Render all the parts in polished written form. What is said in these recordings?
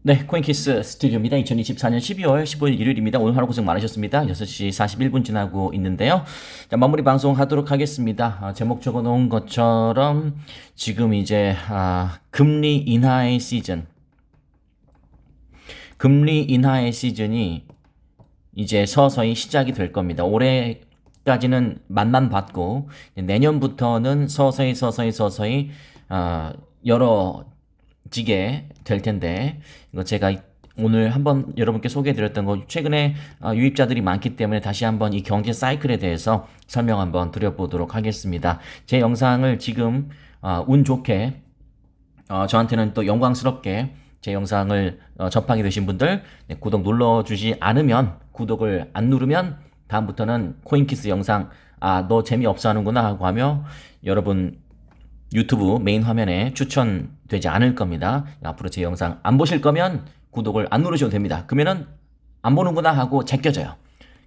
네, 코인키스 스튜디오입니다. 2024년 12월 15일 일요일입니다. 오늘 하루 고생 많으셨습니다. 6시 41분 지나고 있는데요. 자, 마무리 방송 하도록 하겠습니다. 제목 적어 놓은 것처럼 지금 이제 금리 인하의 시즌이 이제 서서히 시작이 될 겁니다. 올해까지는 맛만 봤고 내년부터는 서서히 열어지게 될 텐데, 이거 제가 오늘 한번 여러분께 소개해드렸던 거, 최근에 유입자들이 많기 때문에 다시 한번 이 경제 사이클에 대해서 설명 한번 드려보도록 하겠습니다. 제 영상을 지금 운 좋게 저한테는 또 영광스럽게 제 영상을 접하게 되신 분들, 구독 눌러주지 않으면, 구독을 안 누르면 다음부터는 코인키스 영상 너 재미없어 하는구나 하고 하며 여러분 유튜브 메인 화면에 추천되지 않을 겁니다. 앞으로 제 영상 안 보실 거면 구독을 안 누르셔도 됩니다. 그러면은 안 보는구나 하고 제껴져요.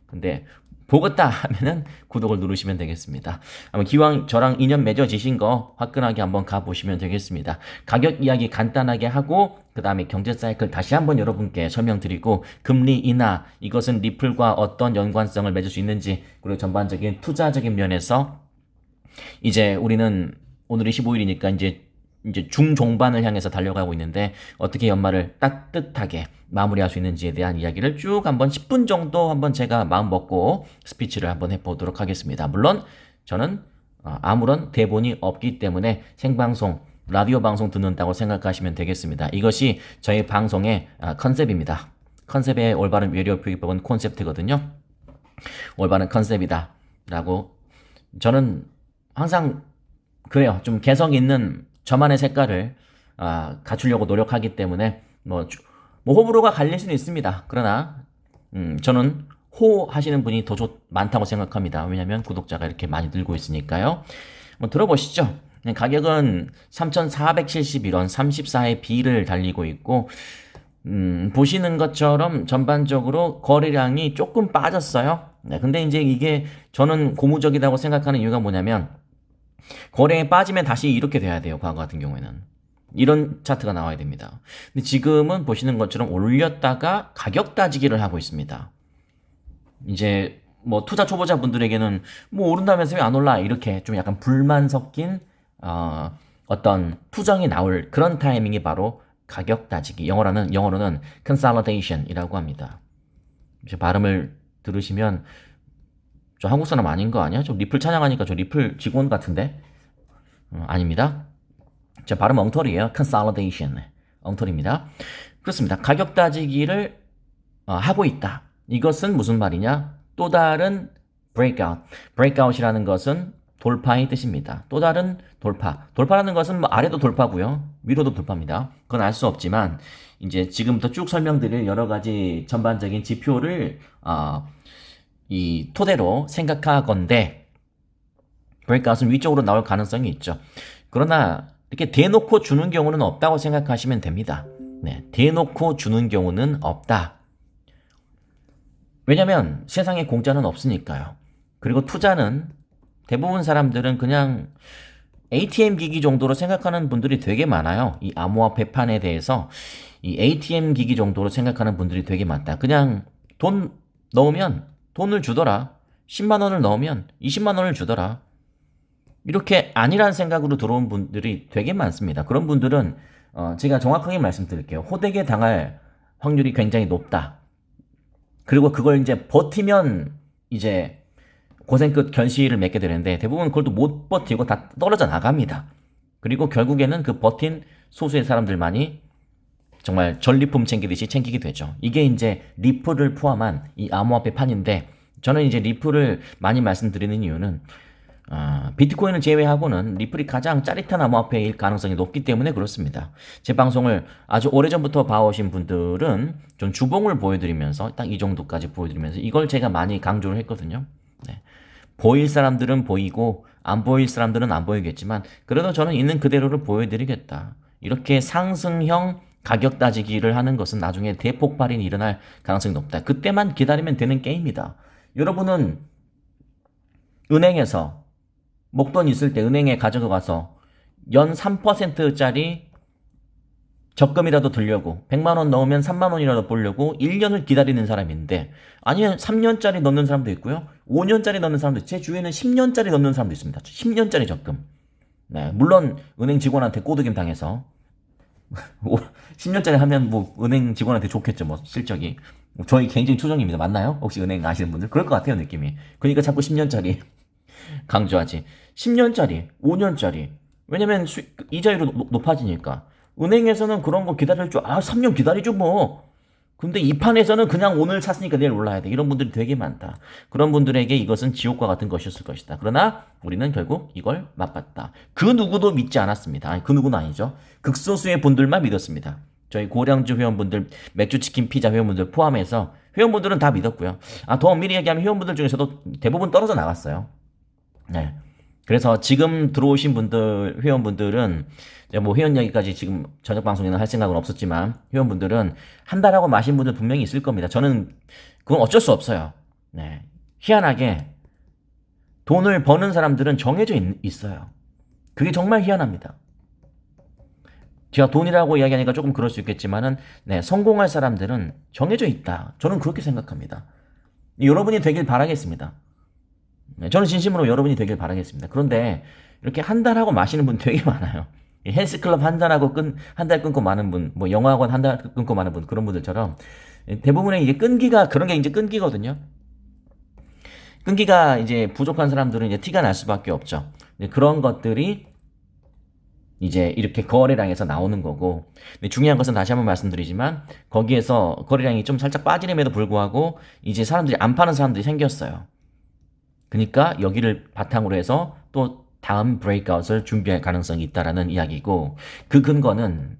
근데 보겠다 하면은 구독을 누르시면 되겠습니다. 아마 기왕 저랑 인연 맺어지신 거 화끈하게 한번 가보시면 되겠습니다. 가격 이야기 간단하게 하고 그 다음에 경제 사이클 다시 한번 여러분께 설명드리고, 금리 인하 이것은 리플과 어떤 연관성을 맺을 수 있는지, 그리고 전반적인 투자적인 면에서 이제 우리는 오늘이 15일이니까 이제 중종반을 향해서 달려가고 있는데 어떻게 연말을 따뜻하게 마무리할 수 있는지에 대한 이야기를 쭉 한번 10분 정도 한번 제가 마음 먹고 스피치를 한번 해보도록 하겠습니다. 물론 저는 아무런 대본이 없기 때문에 생방송, 라디오 방송 듣는다고 생각하시면 되겠습니다. 이것이 저희 방송의 컨셉입니다. 컨셉의 올바른 외려 표기법은 콘셉트거든요. 올바른 컨셉이다 라고 저는 항상 그래요. 좀 개성 있는 저만의 색깔을 갖추려고 노력하기 때문에 호불호가 갈릴 수는 있습니다. 그러나 저는 호 하시는 분이 더 많다고 생각합니다. 왜냐하면 구독자가 이렇게 많이 늘고 있으니까요. 들어보시죠. 가격은 3,471원 34의 B를 달리고 있고, 보시는 것처럼 전반적으로 거래량이 조금 빠졌어요. 네, 근데 이제 이게 저는 고무적이라고 생각하는 이유가 뭐냐면, 거래에 빠지면 다시 이렇게 돼야 돼요. 과거 같은 경우에는 이런 차트가 나와야 됩니다. 근데 지금은 보시는 것처럼 올렸다가 가격 따지기를 하고 있습니다. 이제 투자 초보자 분들에게는 오른다면서 왜 안 올라, 이렇게 좀 약간 불만 섞인 어떤 투정이 나올 그런 타이밍이 바로 가격 따지기, 영어로는 consolidation이라고 합니다. 이제 발음을 들으시면 저 한국 사람 아닌 거 아니야? 저 리플 찬양하니까 저 리플 직원 같은데? 아닙니다. 제 발음 엉터리예요. consolidation. 엉터리입니다. 그렇습니다. 가격 따지기를 하고 있다. 이것은 무슨 말이냐? 또 다른 breakout. breakout이라는 것은 돌파의 뜻입니다. 또 다른 돌파. 돌파라는 것은 아래도 돌파고요. 위로도 돌파입니다. 그건 알 수 없지만 이제 지금부터 쭉 설명드릴 여러 가지 전반적인 지표를 이 토대로 생각하건대 브레이크아웃은 위쪽으로 나올 가능성이 있죠. 그러나 이렇게 대놓고 주는 경우는 없다고 생각하시면 됩니다. 네, 대놓고 주는 경우는 없다. 왜냐면 세상에 공짜는 없으니까요. 그리고 투자는 대부분 사람들은 그냥 ATM 기기 정도로 생각하는 분들이 되게 많아요. 이 암호화폐판에 대해서 이 ATM 기기 정도로 생각하는 분들이 되게 많다. 그냥 돈 넣으면 돈을 주더라. 10만 원을 넣으면 20만 원을 주더라. 이렇게 아니란 생각으로 들어온 분들이 되게 많습니다. 그런 분들은 제가 정확하게 말씀드릴게요. 호되게 당할 확률이 굉장히 높다. 그리고 그걸 이제 버티면 이제 고생 끝 결실을 맺게 되는데, 대부분 그걸 또 못 버티고 다 떨어져 나갑니다. 그리고 결국에는 그 버틴 소수의 사람들만이 정말 전리품 챙기듯이 챙기게 되죠. 이게 이제 리플을 포함한 이 암호화폐 판인데, 저는 이제 리플을 많이 말씀드리는 이유는 비트코인을 제외하고는 리플이 가장 짜릿한 암호화폐일 가능성이 높기 때문에 그렇습니다. 제 방송을 아주 오래전부터 봐오신 분들은 좀 주봉을 보여드리면서 딱 이 정도까지 보여드리면서 이걸 제가 많이 강조를 했거든요. 네. 보일 사람들은 보이고 안 보일 사람들은 안 보이겠지만, 그래도 저는 있는 그대로를 보여드리겠다. 이렇게 상승형 가격 따지기를 하는 것은 나중에 대폭발이 일어날 가능성이 높다. 그때만 기다리면 되는 게임이다. 여러분은 은행에서 목돈 있을 때 은행에 가져가서 연 3%짜리 적금이라도 들려고 100만 원 넣으면 3만 원이라도 벌려고 1년을 기다리는 사람인데 아니면 3년짜리 넣는 사람도 있고요. 5년짜리 넣는 사람도 있고 제 주위에는 10년짜리 넣는 사람도 있습니다. 10년짜리 적금. 네, 물론 은행 직원한테 꼬드김 당해서 10년짜리 하면 뭐 은행 직원한테 좋겠죠. 뭐 실적이. 저희 개인적인 추정입니다. 맞나요? 혹시 은행 아시는 분들? 그럴 것 같아요, 느낌이. 그러니까 자꾸 10년짜리 강조하지. 10년짜리, 5년짜리. 왜냐면 이자율이 높아지니까. 은행에서는 그런 거 기다릴 줄, 3년 기다리죠, 뭐. 근데 이 판에서는 그냥 오늘 샀으니까 내일 올라야 돼. 이런 분들이 되게 많다. 그런 분들에게 이것은 지옥과 같은 것이었을 것이다. 그러나 우리는 결국 이걸 맛봤다. 그 누구도 믿지 않았습니다. 아니, 그 누구는 아니죠. 극소수의 분들만 믿었습니다. 저희 고량주 회원분들, 맥주치킨 피자 회원분들 포함해서 회원분들은 다 믿었고요. 더 엄밀히 얘기하면 회원분들 중에서도 대부분 떨어져 나갔어요. 네. 그래서 지금 들어오신 분들, 회원분들은, 뭐 회원 이야기까지 지금 저녁 방송에는 할 생각은 없었지만, 회원분들은 한 달하고 마신 분들 분명히 있을 겁니다. 저는 그건 어쩔 수 없어요. 네. 희한하게 돈을 버는 사람들은 정해져 있어요. 그게 정말 희한합니다. 제가 돈이라고 이야기하니까 조금 그럴 수 있겠지만은, 네, 성공할 사람들은 정해져 있다. 저는 그렇게 생각합니다. 여러분이 되길 바라겠습니다. 네, 저는 진심으로 여러분이 되길 바라겠습니다. 그런데 이렇게 한 달하고 마시는 분 되게 많아요. 헬스클럽 한 달하고 한 달 끊고 마는 분, 뭐 영화학원 한 달 끊고 마는 분, 그런 분들처럼 대부분의 이게 끈기가, 그런 게 이제 끈기거든요. 끈기가 이제 부족한 사람들은 이제 티가 날 수밖에 없죠. 그런 것들이 이제 이렇게 거래량에서 나오는 거고, 근데 중요한 것은 다시 한번 말씀드리지만 거기에서 거래량이 좀 살짝 빠지는에도 불구하고 이제 사람들이 안 파는 사람들이 생겼어요. 그러니까 여기를 바탕으로 해서 또 다음 브레이크아웃을 준비할 가능성이 있다라는 이야기고, 그 근거는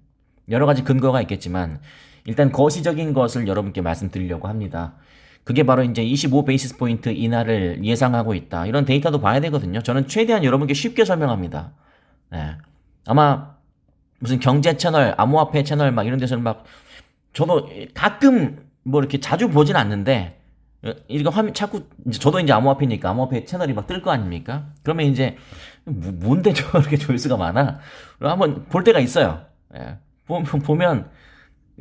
여러 가지 근거가 있겠지만 일단 거시적인 것을 여러분께 말씀드리려고 합니다. 그게 바로 이제 25 베이시스 포인트 인하를 예상하고 있다. 이런 데이터도 봐야 되거든요. 저는 최대한 여러분께 쉽게 설명합니다. 네. 아마 무슨 경제 채널, 암호화폐 채널 막 이런 데서는 막 저도 가끔 뭐 이렇게 자주 보진 않는데 이거 화면 자꾸 이제 저도 이제 암호화폐니까 암호화폐 채널이 막 뜰 거 아닙니까? 그러면 이제 뭔데 저렇게 조회수가 많아? 한번 볼 때가 있어요. 예. 보면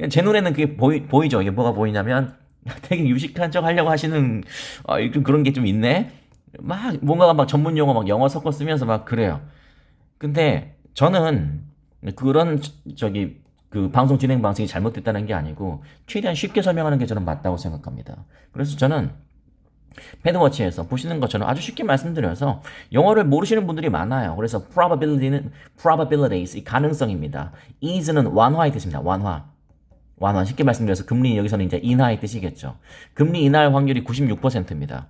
제 눈에는 그게 보이죠. 이게 뭐가 보이냐면 되게 유식한 척 하려고 하시는 그런 게 좀 있네. 막 뭔가가 막 전문 용어 막 영어 섞어 쓰면서 막 그래요. 근데 저는 그런 그 방송 진행 방식이 잘못됐다는 게 아니고 최대한 쉽게 설명하는 게 저는 맞다고 생각합니다. 그래서 저는 패드워치에서 보시는 것처럼 아주 쉽게 말씀드려서 영어를 모르시는 분들이 많아요. 그래서 probabilities, 이 가능성입니다. is는 완화의 뜻입니다. 완화. 쉽게 말씀드려서 금리 여기서는 이제 인하의 뜻이겠죠. 금리 인하할 확률이 96%입니다.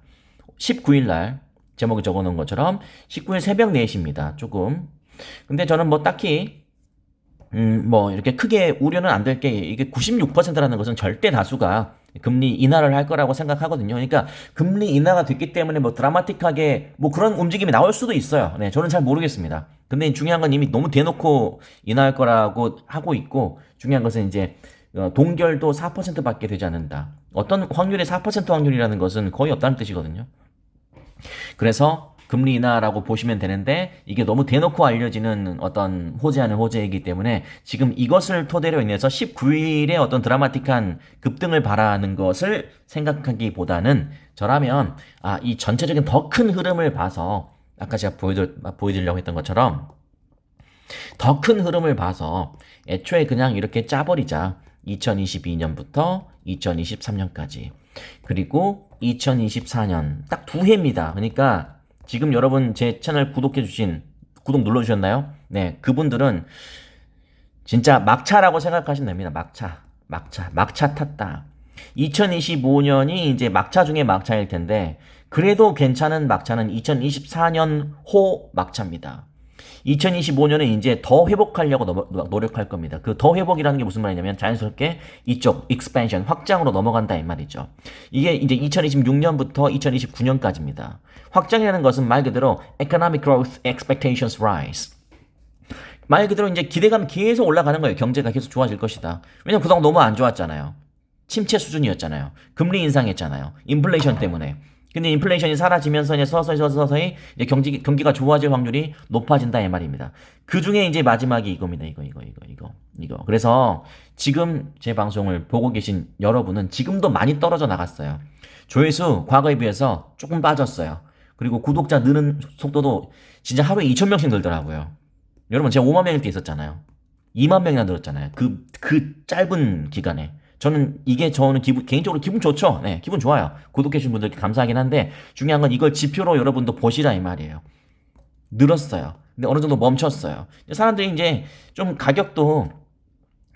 19일 날 제목에 적어놓은 것처럼 19일 새벽 4시입니다. 조금. 근데 저는 뭐 딱히 뭐 이렇게 크게 우려는 안 될 게, 이게 96%라는 것은 절대 다수가 금리 인하를 할 거라고 생각하거든요. 그러니까 금리 인하가 됐기 때문에 뭐 드라마틱하게 뭐 그런 움직임이 나올 수도 있어요. 네, 저는 잘 모르겠습니다. 근데 중요한 건 이미 너무 대놓고 인하할 거라고 하고 있고, 중요한 것은 이제 동결도 4%밖에 되지 않는다. 어떤 확률의 4% 확률이라는 것은 거의 없다는 뜻이거든요. 그래서 금리 인하라고 보시면 되는데, 이게 너무 대놓고 알려지는 어떤 호재하는 호재이기 때문에 지금 이것을 토대로 인해서 19일에 어떤 드라마틱한 급등을 바라는 것을 생각하기보다는, 저라면 이 전체적인 더 큰 흐름을 봐서, 아까 제가 보여드리려고 했던 것처럼 더 큰 흐름을 봐서 애초에 그냥 이렇게 짜버리자. 2022년부터 2023년까지, 그리고 2024년 딱 두 해입니다. 그러니까 지금 여러분 제 채널 구독 눌러주셨나요? 네, 그분들은 진짜 막차라고 생각하시면 됩니다. 막차 탔다. 2025년이 이제 막차 중에 막차일 텐데, 그래도 괜찮은 막차는 2024년 호 막차입니다. 2025년에 이제 더 회복하려고 노력할 겁니다. 그 더 회복이라는 게 무슨 말이냐면 자연스럽게 이쪽 expansion, 확장으로 넘어간다 이 말이죠. 이게 이제 2026년부터 2029년까지입니다. 확장이라는 것은 말 그대로 economic growth expectations rise. 말 그대로 이제 기대감이 계속 올라가는 거예요. 경제가 계속 좋아질 것이다. 왜냐면 그동안 너무 안 좋았잖아요. 침체 수준이었잖아요. 금리 인상했잖아요. 인플레이션 때문에. 근데 인플레이션이 사라지면서 이제 서서히 이제 경기가 좋아질 확률이 높아진다 이 말입니다. 그 중에 이제 마지막이 이겁니다. 이거. 그래서 지금 제 방송을 보고 계신 여러분은 지금도 많이 떨어져 나갔어요. 조회수 과거에 비해서 조금 빠졌어요. 그리고 구독자 느는 속도도 진짜 하루에 2,000명씩 늘더라고요. 여러분 제가 5만 명일 때 있었잖아요. 2만 명이나 늘었잖아요. 그 짧은 기간에. 저는 개인적으로 기분 좋죠. 네, 기분 좋아요. 구독해주신 분들께 감사하긴 한데, 중요한 건 이걸 지표로 여러분도 보시라 이 말이에요. 늘었어요. 근데 어느 정도 멈췄어요. 사람들이 이제 좀 가격도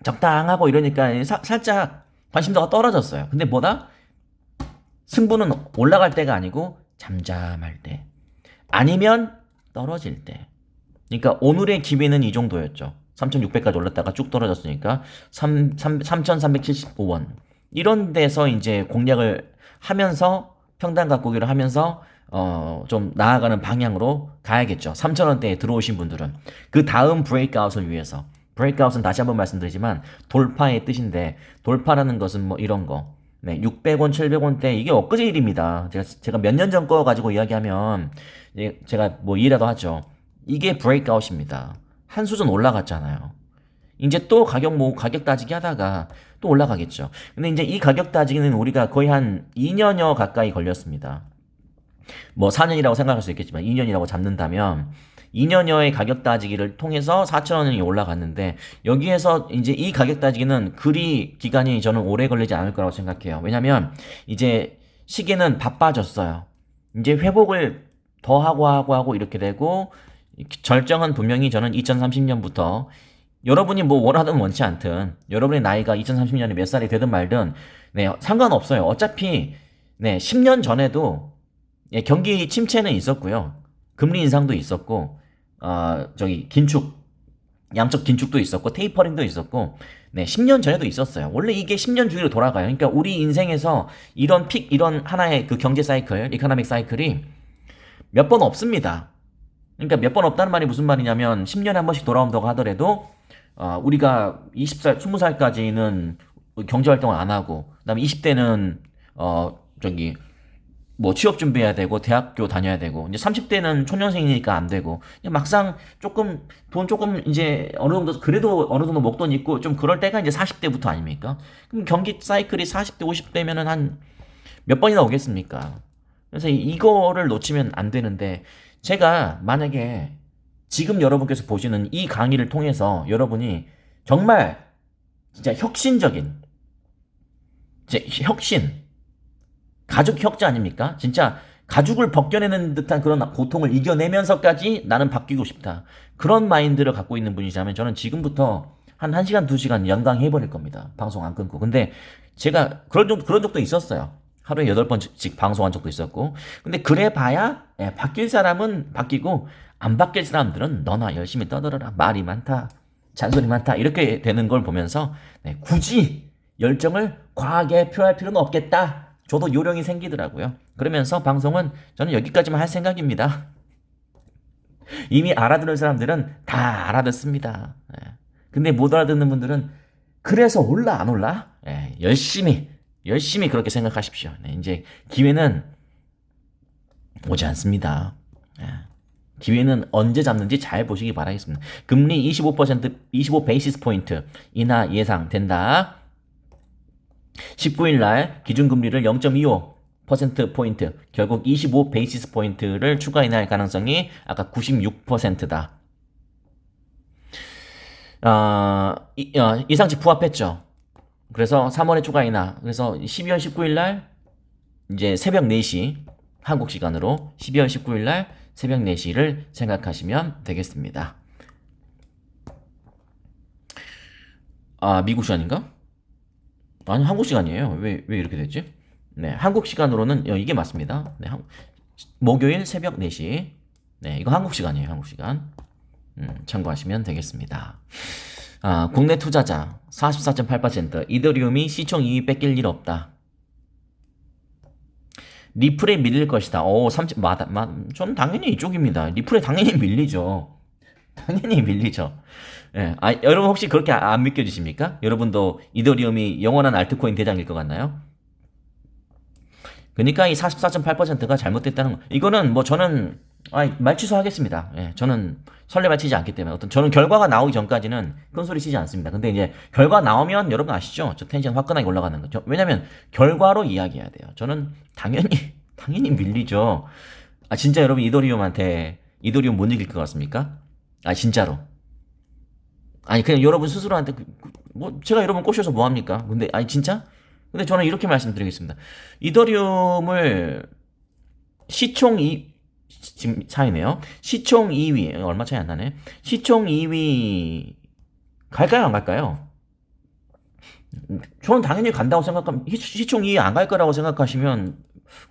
적당하고 이러니까 살짝 관심도가 떨어졌어요. 근데 뭐다? 승부는 올라갈 때가 아니고 잠잠할 때. 아니면 떨어질 때. 그러니까 오늘의 기회는 이 정도였죠. 3,600까지 올랐다가 쭉 떨어졌으니까 3,375원. 이런 데서 이제 공략을 하면서 평단 가꾸기를 하면서 좀 나아가는 방향으로 가야겠죠. 3,000원대에 들어오신 분들은 그 다음 브레이크아웃을 위해서. 브레이크아웃은 다시 한번 말씀드리지만 돌파의 뜻인데, 돌파라는 것은 뭐 이런 거. 네, 600원, 700원대 이게 엊그제 일입니다. 제가 몇 년 전 거 가지고 이야기하면 제가 뭐 이해라도 하죠. 이게 브레이크아웃입니다. 한 수준 올라갔잖아요. 이제 또 가격 따지기 하다가 또 올라가겠죠. 근데 이제 이 가격 따지기는 우리가 거의 한 2년여 가까이 걸렸습니다. 뭐 4년이라고 생각할 수 있겠지만 2년이라고 잡는다면 2년여의 가격 따지기를 통해서 4,000원이 올라갔는데, 여기에서 이제 이 가격 따지기는 그리 기간이 저는 오래 걸리지 않을 거라고 생각해요. 왜냐면 이제 시계는 바빠졌어요. 이제 회복을 더 하고 이렇게 되고, 절정은 분명히 저는 2030년부터 여러분이 뭐 원하든 원치 않든 여러분의 나이가 2030년에 몇 살이 되든 말든 네, 상관없어요. 어차피 네, 10년 전에도 예, 경기 침체는 있었고요. 금리 인상도 있었고 양적 긴축도 있었고 테이퍼링도 있었고 네, 10년 전에도 있었어요. 원래 이게 10년 주기로 돌아가요. 그러니까 우리 인생에서 이런 하나의 그 경제 사이클, 이코노믹 사이클이 몇 번 없습니다. 그러니까 몇 번 없다는 말이 무슨 말이냐면 10년에 한 번씩 돌아온다고 하더라도 우리가 20살, 20살까지는 경제활동을 안 하고, 그다음에 20대는 뭐 취업 준비해야 되고 대학교 다녀야 되고, 이제 30대는 초년생이니까 안 되고, 막상 돈 조금 이제 그래도 어느 정도 목돈 있고 좀 그럴 때가 이제 40대부터 아닙니까? 그럼 경기 사이클이 40대, 50대면은 한 몇 번이나 오겠습니까? 그래서 이거를 놓치면 안 되는데, 제가 만약에 지금 여러분께서 보시는 이 강의를 통해서 여러분이 정말 진짜 가족 혁자 아닙니까? 진짜 가죽을 벗겨내는 듯한 그런 고통을 이겨내면서까지 나는 바뀌고 싶다. 그런 마인드를 갖고 있는 분이자면 저는 지금부터 한 1시간, 2시간 연강 해버릴 겁니다. 방송 안 끊고. 근데 제가 그런 적도 있었어요. 하루에 8번씩 방송한 적도 있었고. 근데 그래 봐야 바뀔 사람은 바뀌고 안 바뀔 사람들은 너나 열심히 떠들어라. 말이 많다. 잔소리 많다. 이렇게 되는 걸 보면서 굳이 열정을 과하게 표할 필요는 없겠다. 저도 요령이 생기더라고요. 그러면서 방송은 저는 여기까지만 할 생각입니다. 이미 알아들을 사람들은 다 알아듣습니다. 근데 못 알아듣는 분들은 그래서 올라 안 올라? 열심히 그렇게 생각하십시오. 이제 기회는 오지 않습니다. 기회는 언제 잡는지 잘 보시기 바라겠습니다. 금리 25 베이시스 포인트 인하 예상된다. 19일 날 기준금리를 0.25%포인트, 결국 25 베이시스 포인트를 추가 인하할 가능성이 아까 96%다. 이상치 부합했죠. 그래서 3월에 추가 인하. 그래서 12월 19일 날 이제 새벽 4시 한국 시간으로 12월 19일 날 새벽 4시를 생각하시면 되겠습니다. 미국 시간인가? 아니, 한국 시간이에요. 왜 이렇게 됐지? 네, 한국 시간으로는 이게 맞습니다. 네, 목요일 새벽 4시. 네, 이거 한국 시간이에요. 한국 시간. 참고하시면 되겠습니다. 국내 투자자 44.8%, 이더리움이 시총 2위 뺏길 일 없다. 리플에 밀릴 것이다. 저는 당연히 이쪽입니다. 리플에 당연히 밀리죠. 당연히 밀리죠. 예. 여러분 혹시 그렇게 안 믿겨지십니까? 여러분도 이더리움이 영원한 알트코인 대장일 것 같나요? 그러니까 이 44.8%가 잘못됐다는 거. 이거는 뭐 저는 말 취소하겠습니다. 예, 저는 설레발 치지 않기 때문에 저는 결과가 나오기 전까지는 큰 소리 치지 않습니다. 근데 이제 결과 나오면 여러분 아시죠? 저 텐션 화끈하게 올라가는 거죠. 왜냐면 결과로 이야기해야 돼요. 저는 당연히 밀리죠. 진짜 여러분 이더리움 못 이길 것 같습니까? 진짜로. 그냥 여러분 스스로한테 뭐 제가 여러분 꼬셔서 뭐 합니까? 근데 진짜? 근데 저는 이렇게 말씀드리겠습니다. 이더리움을 지금 차이네요. 시총 2위 얼마 차이 안 나네. 시총 2위 갈까요 안 갈까요? 저는 당연히 간다고 생각하면 시총 2위 안 갈 거라고 생각하시면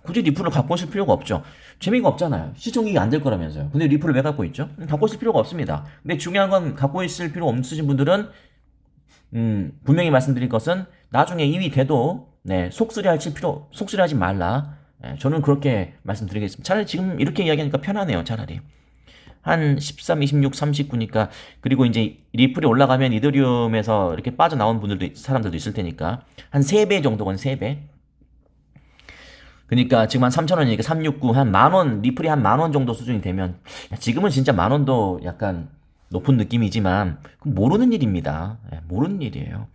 굳이 리플을 갖고 오실 필요가 없죠. 재미가 없잖아요. 시총 2위 안 될 거라면서요. 근데 리플을 왜 갖고 있죠? 갖고 오실 필요가 없습니다. 근데 중요한 건 갖고 있을 필요 없으신 분들은 분명히 말씀드릴 것은 나중에 2위 돼도 속쓰리 하지 말라. 저는 그렇게 말씀드리겠습니다. 차라리 지금 이렇게 이야기하니까 편하네요. 차라리. 한 13, 26, 39니까 그리고 이제 리플이 올라가면 이더리움에서 이렇게 빠져나온 사람들도 있을 테니까 한 3배 정도건 3배. 그러니까 지금 한 3,000원이니까 369, 한 만원, 리플이 한 만원 정도 수준이 되면 지금은 진짜 만원도 약간 높은 느낌이지만 그건 모르는 일입니다. 모르는 일이에요.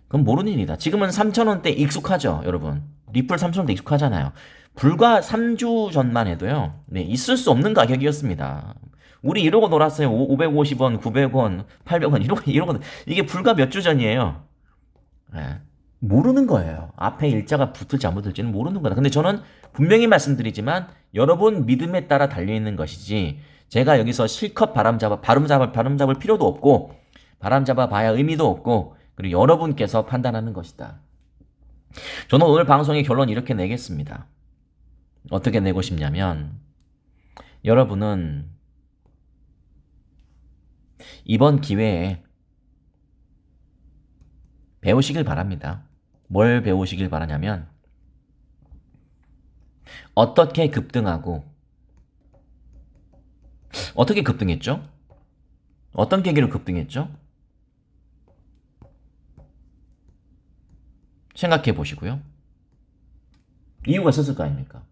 그건 모르는 일이다. 지금은 3,000원대 익숙하죠, 여러분. 리플 3,000원대 익숙하잖아요. 불과 3주 전만 해도요. 있을 수 없는 가격이었습니다. 우리 이러고 놀았어요. 550원, 900원, 800원 이러고 이게 불과 몇 주 전이에요. 모르는 거예요. 앞에 일자가 붙을지 안 붙을지는 모르는 거다. 근데 저는 분명히 말씀드리지만 여러분 믿음에 따라 달려있는 것이지 제가 여기서 실컷 바람 잡을 필요도 없고 바람 잡아 봐야 의미도 없고 그리고 여러분께서 판단하는 것이다. 저는 오늘 방송의 결론 이렇게 내겠습니다. 어떻게 내고 싶냐면 여러분은 이번 기회에 배우시길 바랍니다. 뭘 배우시길 바라냐면 어떻게 급등하고 어떻게 급등했죠? 어떤 계기로 급등했죠? 생각해 보시고요. 이유가 있었을 거 아닙니까?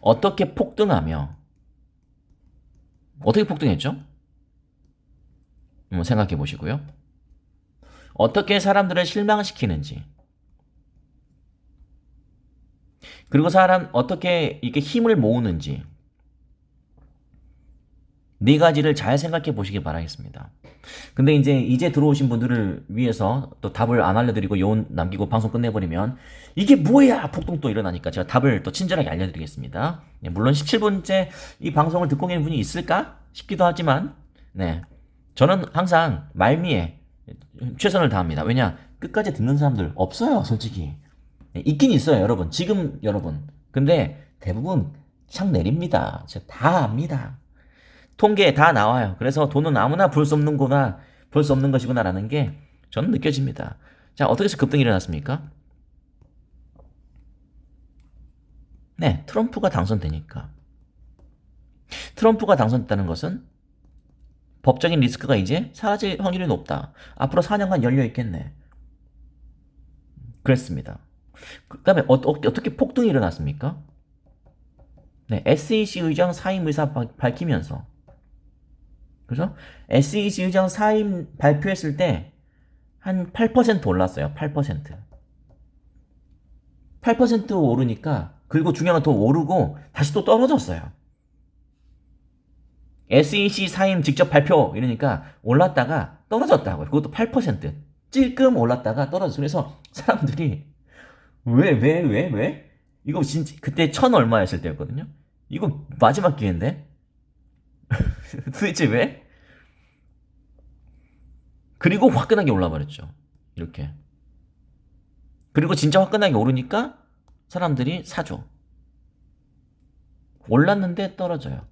어떻게 폭등하며 어떻게 폭등했죠? 생각해 보시고요. 어떻게 사람들을 실망시키는지 그리고 어떻게 이렇게 힘을 모으는지 네 가지를 잘 생각해 보시기 바라겠습니다. 근데 이제 들어오신 분들을 위해서 또 답을 안 알려드리고 요원 남기고 방송 끝내버리면 이게 뭐야 폭동 또 일어나니까 제가 답을 또 친절하게 알려드리겠습니다. 물론 17분째 이 방송을 듣고 계신 분이 있을까 싶기도 하지만 저는 항상 말미에 최선을 다합니다. 왜냐 끝까지 듣는 사람들 없어요 솔직히. 있긴 있어요 여러분. 지금 여러분. 근데 대부분 창 내립니다. 제가 다 압니다. 통계에 다 나와요. 그래서 돈은 아무나 벌 수 없는 것이구나라는 게 저는 느껴집니다. 자, 어떻게 해서 급등이 일어났습니까? 트럼프가 당선되니까. 트럼프가 당선됐다는 것은 법적인 리스크가 이제 사라질 확률이 높다. 앞으로 4년간 열려 있겠네. 그랬습니다. 그 다음에 어떻게 폭등이 일어났습니까? SEC 의장 사임 의사 밝히면서 그죠? SEC 의장 사임 발표했을 때 한 8% 올랐어요. 8%. 8% 오르니까 그리고 중요한 건 더 오르고 다시 또 떨어졌어요. SEC 사임 직접 발표 이러니까 올랐다가 떨어졌다고요. 그것도 8%. 찔끔 올랐다가 떨어졌어요. 그래서 사람들이 왜? 이거 진짜 그때 1,000 얼마였을 때였거든요. 이거 마지막 기회인데? 도대체 왜? 그리고 화끈하게 올라버렸죠. 이렇게. 그리고 진짜 화끈하게 오르니까 사람들이 사죠. 올랐는데 떨어져요.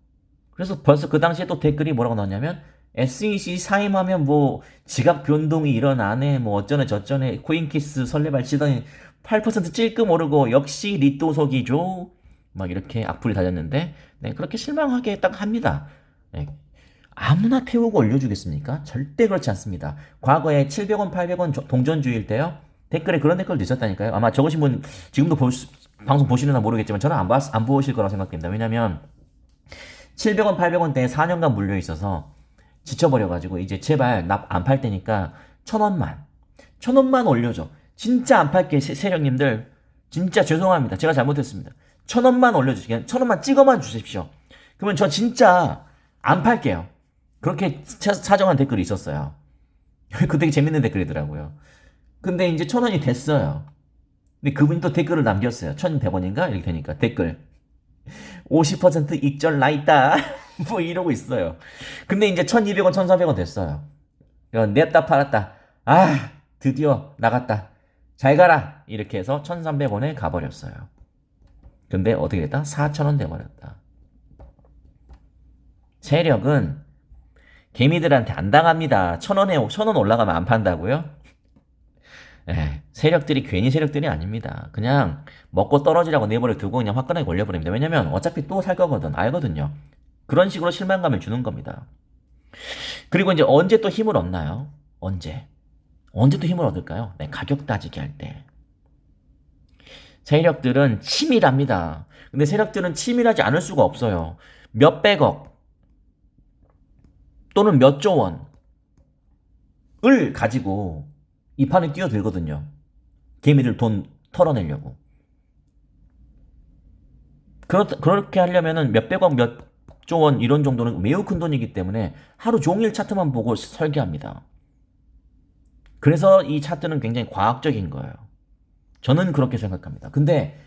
그래서 벌써 그 당시에 또 댓글이 뭐라고 나왔냐면 SEC 사임하면 뭐 지갑 변동이 일어나네 뭐 어쩌네 저쩌네 코인키스 설레발 치더니 8% 찔끔 오르고 역시 리또석이죠. 막 이렇게 악플이 달렸는데 그렇게 실망하게 딱 합니다. 아무나 태우고 올려주겠습니까? 절대 그렇지 않습니다. 과거에 700원, 800원 동전주의일 때요. 댓글에 그런 댓글도 있었다니까요. 아마 적으신 분 지금도 방송 보시려나 모르겠지만 저는 안 보실 거라고 생각됩니다. 왜냐면 700원, 800원대에 4년간 물려 있어서 지쳐버려가지고 이제 제발 납 안 팔 테니까 1,000원만 올려줘. 진짜 안 팔게 세력님들 진짜 죄송합니다. 제가 잘못했습니다. 1,000원만 올려주시게 1,000원만 찍어만 주십시오. 그러면 저 진짜 안 팔게요. 그렇게 사정한 댓글이 있었어요. 그 되게 재밌는 댓글이더라고요. 근데 이제 1,000원이 됐어요. 근데 그분이 또 댓글을 남겼어요. 1,100원인가? 이렇게 되니까 댓글 50% 익절 나있다 뭐 이러고 있어요. 근데 이제 1,200원, 1,400원 됐어요. 냈다 팔았다. 아 드디어 나갔다. 잘 가라. 이렇게 해서 1,300원에 가버렸어요. 근데 어떻게 됐다? 4,000원 돼버렸다. 세력은 개미들한테 안 당합니다. 1,000원 올라가면 안 판다고요? 세력들이 괜히 세력들이 아닙니다. 그냥 먹고 떨어지라고 내버려 두고 그냥 화끈하게 올려버립니다. 왜냐면 어차피 또 살 거거든. 알거든요. 그런 식으로 실망감을 주는 겁니다. 그리고 이제 언제 또 힘을 얻나요? 언제 또 힘을 얻을까요? 네, 가격 따지기 할 때. 세력들은 치밀합니다. 근데 세력들은 치밀하지 않을 수가 없어요. 몇백억 또는 몇 조 원을 가지고 이 판에 뛰어들거든요. 개미들 돈 털어내려고. 그렇게 하려면은 몇백억, 몇 조 원 이런 정도는 매우 큰 돈이기 때문에 하루 종일 차트만 보고 설계합니다. 그래서 이 차트는 굉장히 과학적인 거예요. 저는 그렇게 생각합니다. 근데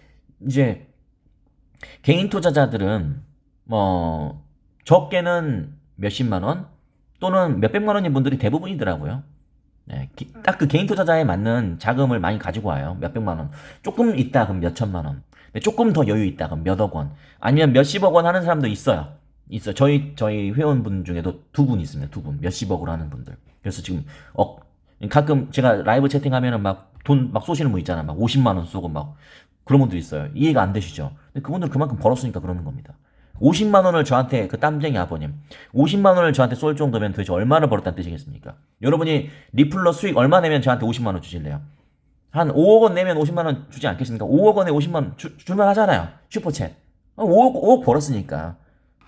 이제 개인 투자자들은 적게는 몇십만 원 또는 몇백만 원인 분들이 대부분이더라고요. 네, 딱 그 개인 투자자에 맞는 자금을 많이 가지고 와요. 몇백만 원. 조금 있다 그럼 몇천만 원. 조금 더 여유 있다 그럼 몇억 원. 아니면 몇십억 원 하는 사람도 있어요. 저희 회원분 중에도 두 분 있습니다. 두 분. 몇십억으로 하는 분들. 그래서 지금 가끔 제가 라이브 채팅하면은 막 돈 막 쏘시는 분 있잖아. 막 50만 원 쏘고 막 그런 분들 있어요. 이해가 안 되시죠? 근데 그분들 그만큼 벌었으니까 그러는 겁니다. 50만 원을 저한테 그 땀쟁이 아버님 50만 원을 저한테 쏠 정도면 도대체 얼마나 벌었다는 뜻이겠습니까? 여러분이 리플러 수익 얼마 내면 저한테 50만 원 주실래요? 한 5억 원 내면 50만 원 주지 않겠습니까? 5억 원에 50만 원 줄만 하잖아요. 슈퍼챗. 5억 벌었으니까.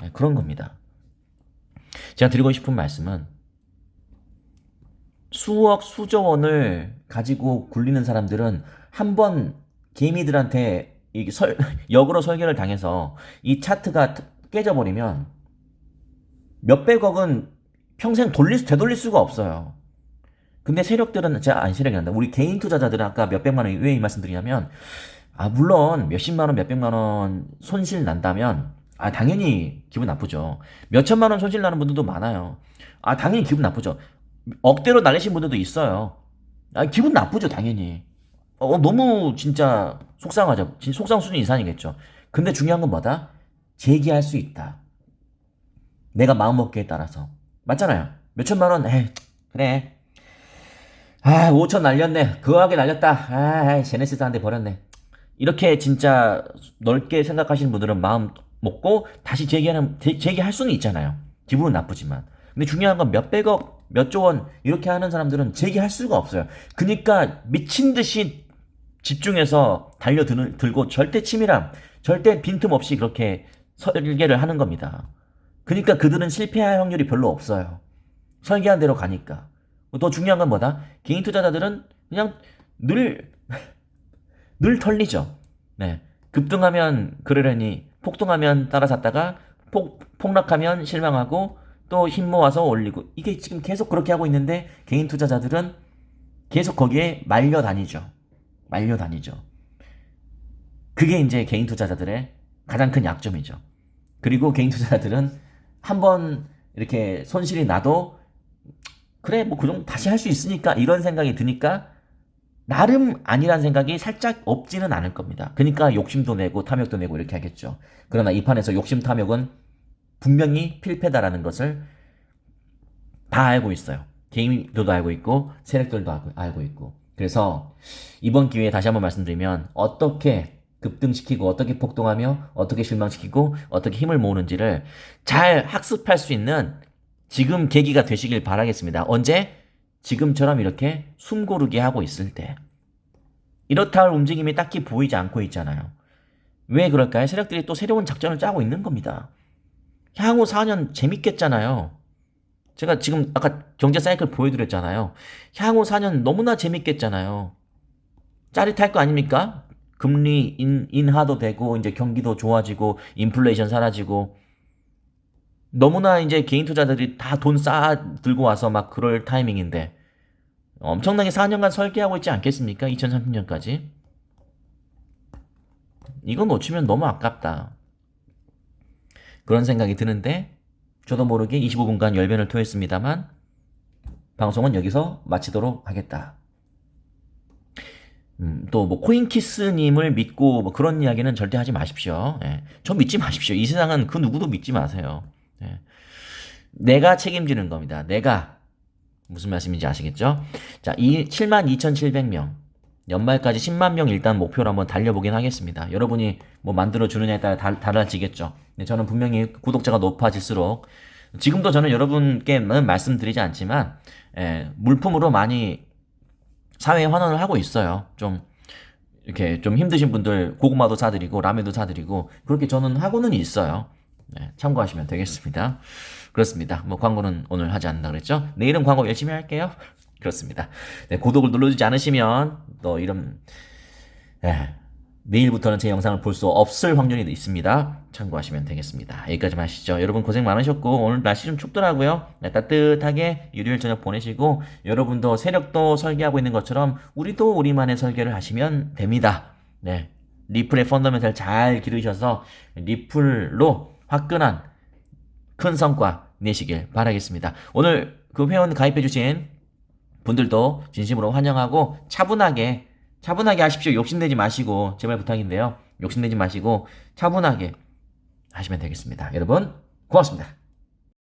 네, 그런 겁니다. 제가 드리고 싶은 말씀은 수억 수조 원을 가지고 굴리는 사람들은 한번 개미들한테 역으로 설계를 당해서 이 차트가 깨져버리면 몇백억은 평생 되돌릴 수가 없어요. 근데 세력들은 세력이 난다. 우리 개인 투자자들은 아까 몇백만 원 왜 이 말씀 드리냐면 물론 몇십만 원 몇백만 원 손실 난다면 당연히 기분 나쁘죠. 몇천만 원 손실 나는 분들도 많아요. 당연히 기분 나쁘죠. 억대로 날리신 분들도 있어요. 기분 나쁘죠 당연히. 너무 진짜 속상하죠. 진짜 속상 수준 이상이겠죠. 근데 중요한 건 뭐다? 재기할 수 있다. 내가 마음먹기에 따라서. 맞잖아요. 몇천만 원, 그래. 5천 날렸네. 그거하게 날렸다. 제네시스한테 버렸네. 이렇게 진짜 넓게 생각하시는 분들은 마음 먹고 다시 재기할 수는 있잖아요. 기분은 나쁘지만. 근데 중요한 건 몇백억, 몇 조 원 이렇게 하는 사람들은 재기할 수가 없어요. 그러니까 미친 듯이 집중해서 달려들고 절대 치밀함, 절대 빈틈없이 그렇게 설계를 하는 겁니다. 그러니까 그들은 실패할 확률이 별로 없어요. 설계한 대로 가니까. 더 중요한 건 뭐다? 개인 투자자들은 그냥 늘 털리죠. 네. 급등하면 그러려니 폭등하면 따라잡다가 폭락하면 실망하고 또 힘 모아서 올리고 이게 지금 계속 그렇게 하고 있는데 개인 투자자들은 계속 거기에 말려다니죠. 그게 이제 개인 투자자들의 가장 큰 약점이죠. 그리고 개인 투자자들은 한번 이렇게 손실이 나도 그래 뭐 그 정도 다시 할 수 있으니까 이런 생각이 드니까 나름 아니란 생각이 살짝 없지는 않을 겁니다. 그러니까 욕심도 내고 탐욕도 내고 이렇게 하겠죠. 그러나 이 판에서 욕심 탐욕은 분명히 필패다라는 것을 다 알고 있어요. 개인들도 알고 있고 세력들도 알고 있고. 그래서 이번 기회에 다시 한번 말씀드리면 어떻게 급등시키고 어떻게 폭등하며 어떻게 실망시키고 어떻게 힘을 모으는지를 잘 학습할 수 있는 지금 계기가 되시길 바라겠습니다. 언제? 지금처럼 이렇게 숨 고르게 하고 있을 때. 이렇다 할 움직임이 딱히 보이지 않고 있잖아요. 왜 그럴까요? 세력들이 또 새로운 작전을 짜고 있는 겁니다. 향후 4년 재밌겠잖아요. 제가 지금 아까 경제 사이클 보여드렸잖아요. 향후 4년 너무나 재밌겠잖아요. 짜릿할 거 아닙니까? 금리 인하도 되고 이제 경기도 좋아지고 인플레이션 사라지고 너무나 이제 개인 투자자들이 다 돈 쌓아 들고 와서 막 그럴 타이밍인데 엄청나게 4년간 설계하고 있지 않겠습니까? 2030년까지. 이거 놓치면 너무 아깝다. 그런 생각이 드는데 저도 모르게 25분간 열변을 토했습니다만 방송은 여기서 마치도록 하겠다. 또 뭐 코인키스님을 믿고 뭐 그런 이야기는 절대 하지 마십시오. 예. 저 믿지 마십시오. 이 세상은 그 누구도 믿지 마세요. 예. 내가 책임지는 겁니다. 내가 무슨 말씀인지 아시겠죠? 자, 72,700명 연말까지 10만 명 일단 목표로 한번 달려보긴 하겠습니다. 여러분이 뭐 만들어주느냐에 따라 달라지겠죠. 근데 저는 분명히 구독자가 높아질수록 지금도 저는 여러분께는 말씀드리지 않지만 물품으로 많이 사회에 환원을 하고 있어요. 좀 이렇게 좀 힘드신 분들 고구마도 사드리고 라면도 사드리고 그렇게 저는 하고는 있어요. 네, 참고하시면 되겠습니다. 그렇습니다. 뭐 광고는 오늘 하지 않는다 그랬죠? 내일은 광고 열심히 할게요. 그렇습니다. 네, 구독을 눌러주지 않으시면 또 이런 내일부터는 제 영상을 볼 수 없을 확률이 있습니다. 참고하시면 되겠습니다. 여기까지만 하시죠. 여러분 고생 많으셨고 오늘 날씨 좀 춥더라고요. 네, 따뜻하게 일요일 저녁 보내시고 여러분도 세력도 설계하고 있는 것처럼 우리도 우리만의 설계를 하시면 됩니다. 네, 리플의 펀더멘탈 잘 기르셔서 리플로 화끈한 큰 성과 내시길 바라겠습니다. 오늘 그 회원 가입해주신 분들도 진심으로 환영하고 차분하게 하십시오. 욕심내지 마시고 제발 부탁인데요. 욕심내지 마시고 차분하게 하시면 되겠습니다. 여러분 고맙습니다.